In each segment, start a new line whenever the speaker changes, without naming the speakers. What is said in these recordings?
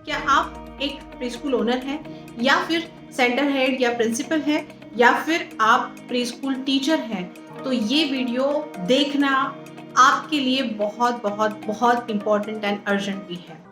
क्या आप एक प्री स्कूल ओनर हैं या फिर सेंटर हेड या प्रिंसिपल हैं या फिर आप प्री स्कूल टीचर हैं, तो ये वीडियो देखना आपके लिए बहुत बहुत बहुत इम्पोर्टेंट एंड अर्जेंट भी है।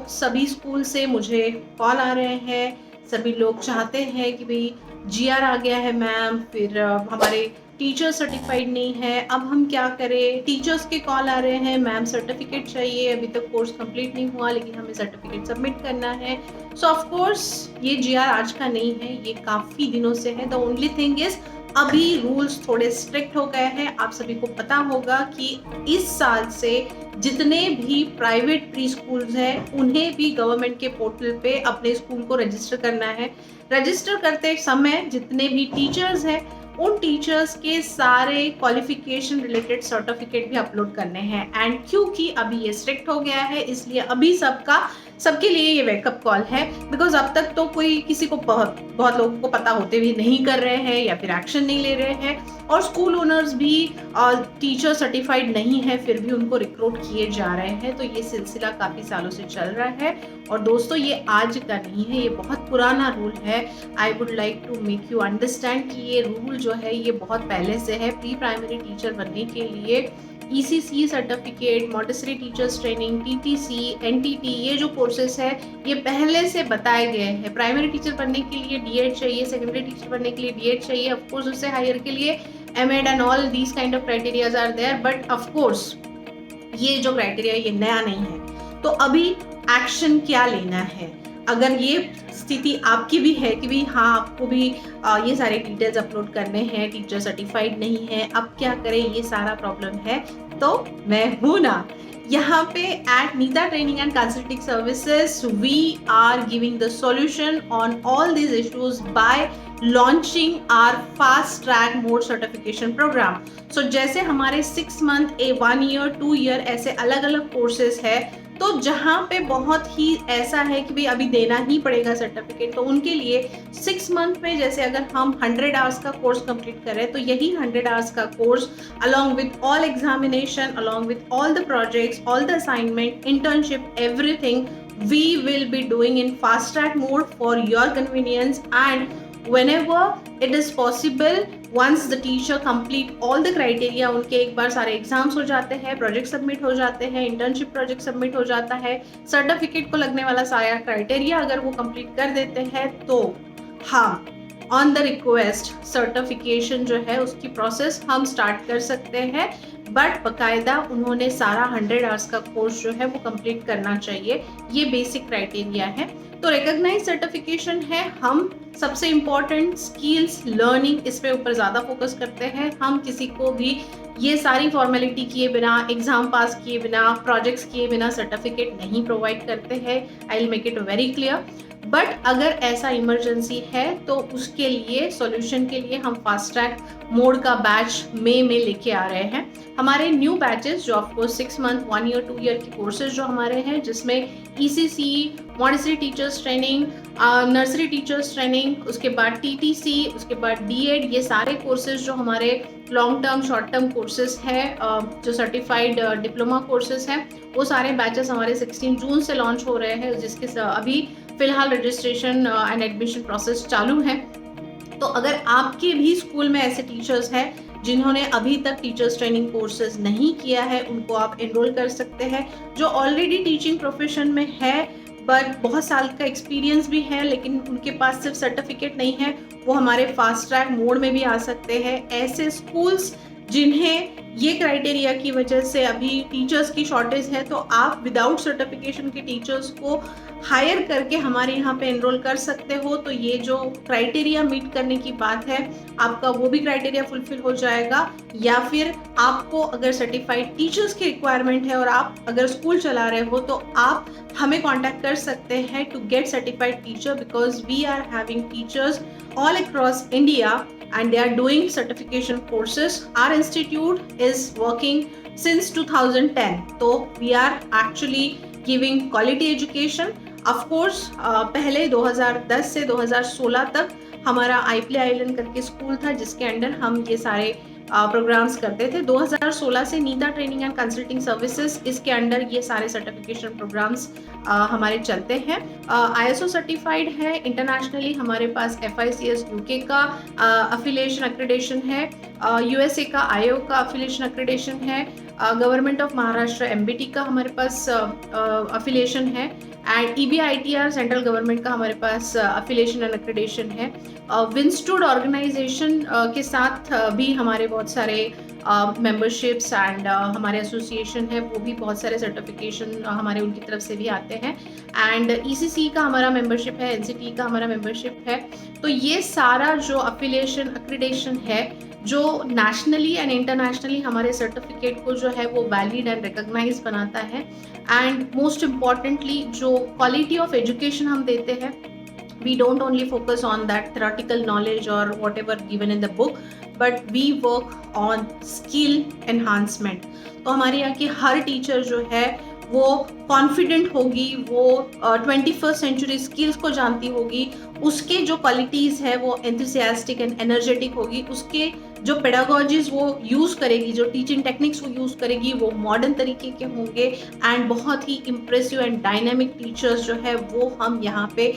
सभी स्कूल से मुझे कॉल आ रहे हैं, सभी लोग चाहते हैं कि भाई जीआर आ गया है मैम, फिर हमारे टीचर सर्टिफाइड नहीं है, अब हम क्या करें। टीचर्स के कॉल आ रहे हैं, मैम सर्टिफिकेट चाहिए, अभी तक कोर्स कंप्लीट नहीं हुआ लेकिन हमें सर्टिफिकेट सबमिट करना है। सो ऑफ कोर्स ये जीआर आज का नहीं है, ये काफ़ी दिनों से है। द ओनली थिंग इज अभी रूल्स थोड़े स्ट्रिक्ट हो गए हैं। आप सभी को पता होगा कि इस साल से जितने भी प्राइवेट प्री स्कूल्स हैं उन्हें भी गवर्नमेंट के पोर्टल पे अपने स्कूल को रजिस्टर करना है। रजिस्टर करते समय जितने भी टीचर्स हैं उन टीचर्स के सारे क्वालिफिकेशन रिलेटेड सर्टिफिकेट भी अपलोड करने हैं। एंड क्योंकि अभी ये स्ट्रिक्ट हो गया है इसलिए अभी सबके लिए ये वेकअप कॉल है, बिकॉज अब तक तो कोई किसी को बहुत लोगों को पता होते हुए नहीं कर रहे हैं या फिर एक्शन नहीं ले रहे हैं, और स्कूल ओनर्स भी टीचर सर्टिफाइड नहीं है फिर भी उनको रिक्रूट किए जा रहे हैं। तो ये सिलसिला काफ़ी सालों से चल रहा है और दोस्तों ये आज का नहीं है, ये बहुत पुराना रूल है। I would like to make you understand कि ये रूल जो है ये बहुत पहले से है। प्री प्राइमरी टीचर बनने के लिए ECC certificate, Montessori teachers training, TTC, NTT, ये जो कोर्सेस है ये पहले से बताए गए हैं। प्राइमरी टीचर बनने के लिए DED चाहिए, सेकेंडरी टीचर बनने के लिए DED चाहिए, ऑफ कोर्स उससे हायर के लिए MEd and all these kind of criterias are there, but of course ये जो क्राइटेरिया ये नया नहीं है। तो अभी एक्शन क्या लेना है? अगर ये स्थिति आपकी भी है कि भी हाँ आपको भी ये सारे डिटेल्स अपलोड करने हैं, टीचर सर्टिफाइड नहीं है, अब क्या करें, ये सारा प्रॉब्लम है, तो मैं हूं ना यहाँ पे at Neeta training and consulting services. We are giving the solution on all these issues by launching our fast track mode certification program. So जैसे हमारे 6 मंथ, 1 ईयर, 2 ईयर ऐसे अलग अलग कोर्सेज है, तो जहाँ पे बहुत ही ऐसा है कि भाई अभी देना ही पड़ेगा सर्टिफिकेट, तो उनके लिए 6 मंथ में जैसे अगर हम 100 आवर्स का कोर्स कंप्लीट करें तो यही 100 आवर्स का course along with all examination, along with all the projects, all the assignment, internship, everything we will be doing in fast track mode for your convenience, and whenever it is possible, once the teacher complete all the criteria, उनके एक बार सारे exams हो जाते हैं, project submit हो जाते हैं, internship project submit हो जाता है, सर्टिफिकेट को लगने वाला सारा क्राइटेरिया अगर वो कंप्लीट कर देते हैं तो हम ऑन द रिक्वेस्ट सर्टिफिकेशन जो है उसकी प्रोसेस हम स्टार्ट कर सकते हैं। बट बकायदा उन्होंने सारा 100 आवर्स का कोर्स जो है वो कंप्लीट करना चाहिए, ये बेसिक क्राइटेरिया है। तो रिकॉग्नाइज सर्टिफिकेशन है, हम सबसे इम्पोर्टेंट स्किल्स लर्निंग इस पे ऊपर ज़्यादा फोकस करते हैं। हम किसी को भी ये सारी फॉर्मेलिटी किए बिना, एग्जाम पास किए बिना, प्रोजेक्ट्स किए बिना सर्टिफिकेट नहीं प्रोवाइड करते हैं। I will make it very clear. But अगर ऐसा इमरजेंसी है तो उसके लिए सॉल्यूशन के लिए हम फास्ट ट्रैक मोड का बैच मई में लेके आ रहे हैं। हमारे न्यू बैचेस जो ऑफकोर्स 6 मंथ, 1 ईयर, 2 ईयर के कोर्सेज जो हमारे हैं, जिसमें ECC, Montessori teachers training, nursery teachers training, उसके बाद TTC, उसके बाद DED, ये सारे कोर्सेज जो हमारे long term, short term courses है, जो सर्टिफाइड डिप्लोमा कोर्सेज हैं, वो सारे बैचेस हमारे 16 जून से लॉन्च हो रहे हैं, जिसके अभी फिलहाल रजिस्ट्रेशन एंड एडमिशन प्रोसेस चालू है। तो अगर आपके भी स्कूल में ऐसे टीचर्स हैं जिन्होंने अभी तक टीचर्स ट्रेनिंग कोर्सेज नहीं किया है, उनको आप एनरोल कर सकते हैं। जो ऑलरेडी टीचिंग प्रोफेशन में है बट बहुत साल का एक्सपीरियंस भी है लेकिन उनके पास सिर्फ सर्टिफिकेट नहीं है, वो हमारे फास्ट ट्रैक मोड में भी आ सकते हैं। ऐसे स्कूल्स जिन्हें ये क्राइटेरिया की वजह से अभी टीचर्स की शॉर्टेज है, तो आप विदाउट सर्टिफिकेशन के टीचर्स को हायर करके हमारे यहाँ पे एनरोल कर सकते हो। तो ये जो क्राइटेरिया मीट करने की बात है, आपका वो भी क्राइटेरिया फुलफिल हो जाएगा। या फिर आपको अगर सर्टिफाइड टीचर्स की रिक्वायरमेंट है और आप अगर स्कूल चला रहे हो तो आप हमें कॉन्टैक्ट कर सकते हैं to get certified teacher, because we are having teachers all across India and they are doing certification courses. Our institute is working since 2010. So we are actually giving quality education. Of course, पहले 2010 से 2016 तक हमारा IPLA island करके school था जिसके under हम ये सारे प्रोग्राम्स करते थे। 2016 से Nita training and consulting services, इसके अंडर ये सारे सर्टिफिकेशन प्रोग्राम्स हमारे चलते हैं। ISO सर्टिफाइड है इंटरनेशनली, हमारे पास FICS यूके का अफिलिएशन एक्रेडिटेशन है, USA का IO का अफिलिएशन एक्रेडिटेशन है, गवर्नमेंट ऑफ महाराष्ट्र MBT का हमारे पास अफिलिएशन है, एंड EBITR सेंट्रल गवर्नमेंट का हमारे पास अफिलिएशन एंड एक्रेडिटेशन है। विंस्टूड ऑर्गेनाइजेशन के साथ भी हमारे बहुत सारे मेंबरशिप्स एंड हमारे एसोसिएशन है, वो भी बहुत सारे सर्टिफिकेशन हमारे उनकी तरफ से भी आते हैं। एंड ECC का हमारा मेंबरशिप है, NCT का हमारा मेंबरशिप है। तो ये सारा जो अफिलिएशन एक्रेडिटेशन है, जो नेशनली एंड इंटरनेशनली हमारे सर्टिफिकेट को जो है वो वैलिड एंड रिकॉग्नाइज बनाता है। एंड मोस्ट इम्पॉर्टेंटली जो क्वालिटी ऑफ एजुकेशन हम देते हैं, we don't only focus on that theoretical knowledge or whatever given in the book, but we work on skill enhancement। तो हमारे यहाँ की हर टीचर जो है वो कॉन्फिडेंट होगी, वो 21st सेंचुरी स्किल्स को जानती होगी, उसके जो क्वालिटीज़ है वो एंथुसियास्टिक एंड एनर्जेटिक होगी, उसके जो पेडागोजीज वो यूज़ करेगी, जो टीचिंग टेक्निक्स वो यूज़ करेगी वो मॉडर्न तरीके के होंगे। एंड बहुत ही इम्प्रेसिव एंड डायनामिक टीचर्स जो है वो हम यहाँ पे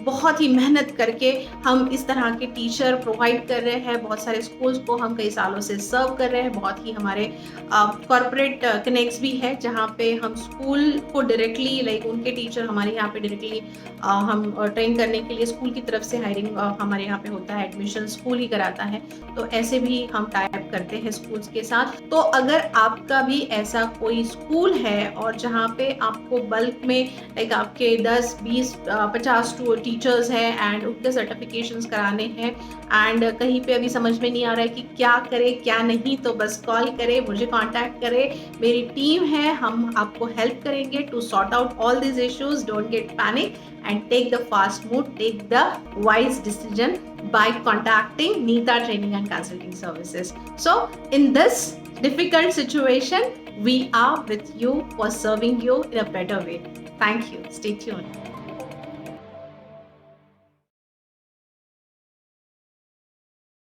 बहुत ही मेहनत करके हम इस तरह के टीचर प्रोवाइड कर रहे हैं। बहुत सारे स्कूल्स को हम कई सालों से सर्व कर रहे हैं। बहुत ही हमारे कॉर्पोरेट कनेक्ट्स भी है जहाँ पे हम स्कूल को डायरेक्टली लाइक उनके टीचर हमारे यहाँ पे डायरेक्टली हम ट्रेन करने के लिए स्कूल की तरफ से हायरिंग हमारे यहाँ पे होता है, एडमिशन स्कूल ही कराता है। तो ऐसे भी हम टाई अप करते हैं स्कूल्स के साथ। तो अगर आपका भी ऐसा कोई स्कूल है और जहाँ पे आपको बल्क में लाइक आपके 10, 20, 50 टीचर्स हैं एंड उनके सर्टिफिकेशंस कराने हैं एंड कहीं पे अभी समझ में नहीं आ रहा है कि क्या करे क्या नहीं, तो बस कॉल करें, मुझे कांटेक्ट करें, मेरी टीम है, हम आपको हेल्प करेंगे to sort out all this issues. Don't get panic and take the fast move, take the wise decision by contacting Neeta Training and Consulting Services. So in this difficult situation, we are with you for serving you in a better way. Thank you. Stay tuned.